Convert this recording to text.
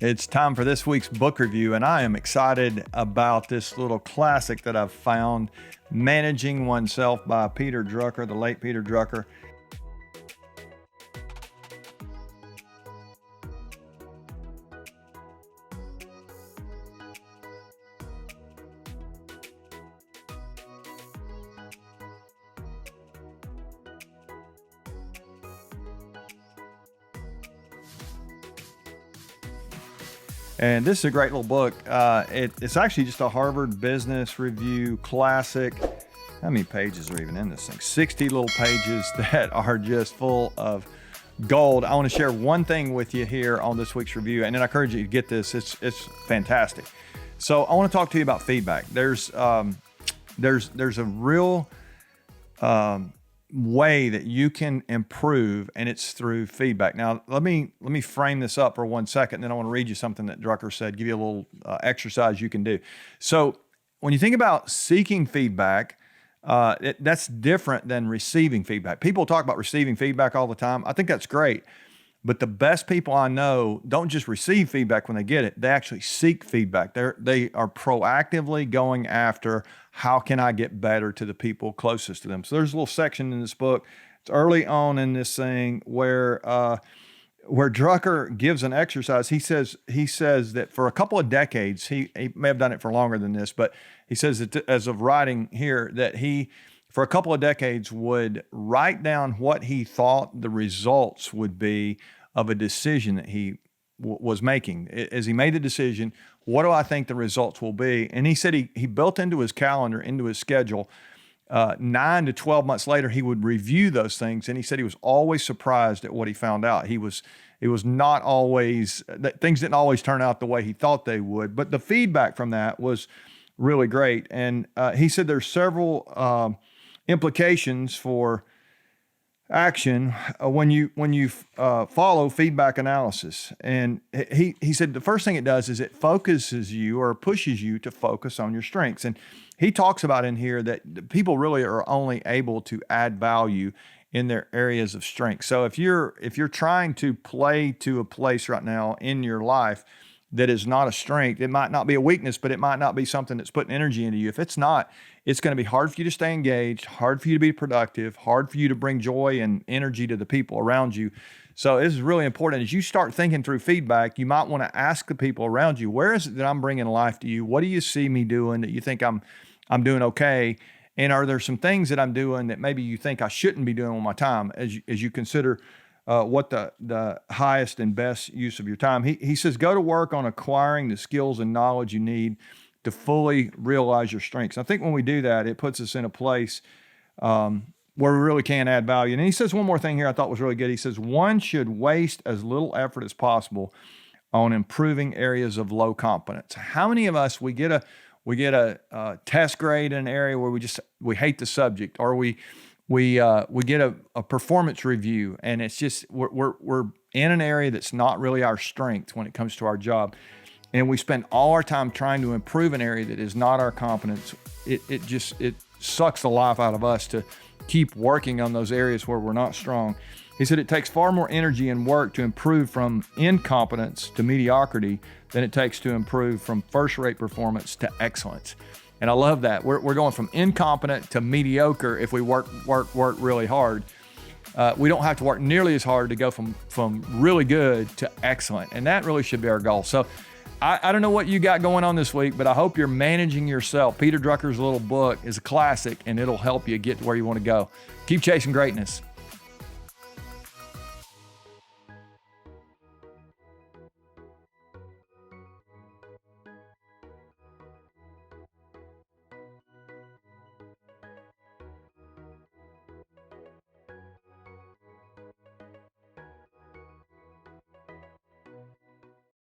It's time for this week's book review, and I am excited about this little classic that I've found, Managing Oneself by Peter Drucker, the late Peter Drucker. And this is a great little book. It's actually just a Harvard Business Review classic. How many pages are even in this thing? 60 little pages that are just full of gold. I want to share one thing with you here on this week's review, and then I encourage you to get this. It's fantastic. So I want to talk to you about feedback. There's a real way that you can improve, and it's through feedback. Now, let me frame this up for 1 second, and then I want to read you something that Drucker said, give you a little exercise you can do. So when you think about seeking feedback, that's different than receiving feedback. People talk about receiving feedback all the time. I think that's great. But the best people I know don't just receive feedback when they get it. They actually seek feedback. They are proactively going after, how can I get better to the people closest to them? So there's a little section in this book. It's early on in this thing where Drucker gives an exercise. He says that for a couple of decades, he may have done it for longer than this, but he says that as of writing here, that he, for a couple of decades, would write down what he thought the results would be of a decision that he was making. As he made the decision, what do I think the results will be? And he said he built into his calendar, into his schedule, 9 to 12 months later, he would review those things. And he said he was always surprised at what he found out. It was not always, things didn't always turn out the way he thought they would, but the feedback from that was really great. And he said there's several implications for action when you follow feedback analysis. And he said the first thing it does is it focuses you or pushes you to focus on your strengths. And he talks about in here that people really are only able to add value in their areas of strength. So if you're trying to play to a place right now in your life that is not a strength, it might not be a weakness, but it might not be something that's putting energy into you. If it's not, it's going to be hard for you to stay engaged, hard for you to be productive, hard for you to bring joy and energy to the people around you. So this is really important. As you start thinking through feedback, you might want to ask the people around you, where is it that I'm bringing life to you? What do you see me doing that you think I'm doing okay? And are there some things that I'm doing that maybe you think I shouldn't be doing with my time as you consider what the highest and best use of your time? He says, go to work on acquiring the skills and knowledge you need to fully realize your strengths. I think when we do that, it puts us in a place where we really can add value. And he says one more thing here I thought was really good. He says, one should waste as little effort as possible on improving areas of low competence. How many of us, we get a test grade in an area where we hate the subject, or we get a performance review, and it's just we're in an area that's not really our strength when it comes to our job, and we spend all our time trying to improve an area that is not our competence. It sucks the life out of us to keep working on those areas where we're not strong. He said it takes far more energy and work to improve from incompetence to mediocrity than it takes to improve from first-rate performance to excellence. And I love that. We're going from incompetent to mediocre if we work really hard. We don't have to work nearly as hard to go from really good to excellent. And that really should be our goal. So I don't know what you got going on this week, but I hope you're managing yourself. Peter Drucker's little book is a classic, and it'll help you get to where you want to go. Keep chasing greatness.